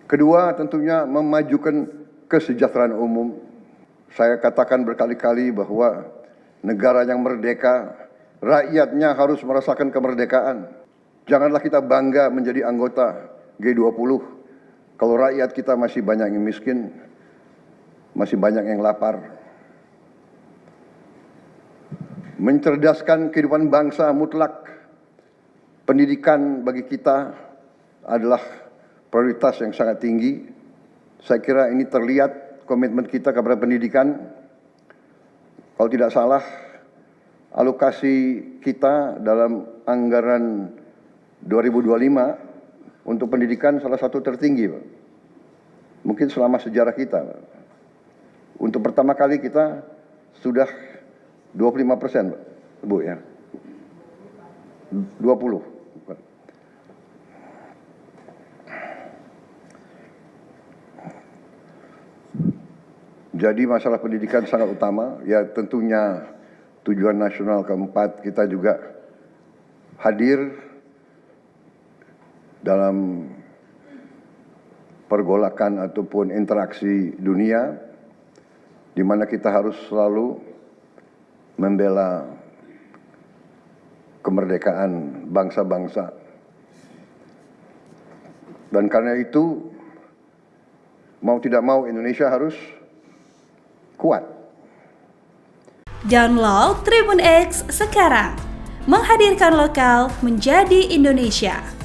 Kedua, tentunya memajukan kesejahteraan umum. Saya katakan berkali-kali bahwa negara yang merdeka, rakyatnya harus merasakan kemerdekaan. Janganlah kita bangga menjadi anggota G20 kalau rakyat kita masih banyak yang miskin, masih banyak yang lapar. Mencerdaskan kehidupan bangsa mutlak. Pendidikan bagi kita adalah prioritas yang sangat tinggi. Saya kira ini terlihat komitmen kita kepada pendidikan. Kalau tidak salah, alokasi kita dalam anggaran 2025 untuk pendidikan salah satu tertinggi, Pak. Mungkin selama sejarah kita, Pak. Untuk pertama kali kita sudah 25%, Pak. Bu ya. 20. Jadi masalah pendidikan sangat utama. Ya tentunya tujuan nasional keempat kita juga hadir dalam pergolakan ataupun interaksi dunia, di mana kita harus selalu membela kemerdekaan bangsa-bangsa. Dan karena itu, mau tidak mau Indonesia harus kuat. Download Tribun X sekarang, menghadirkan lokal menjadi Indonesia.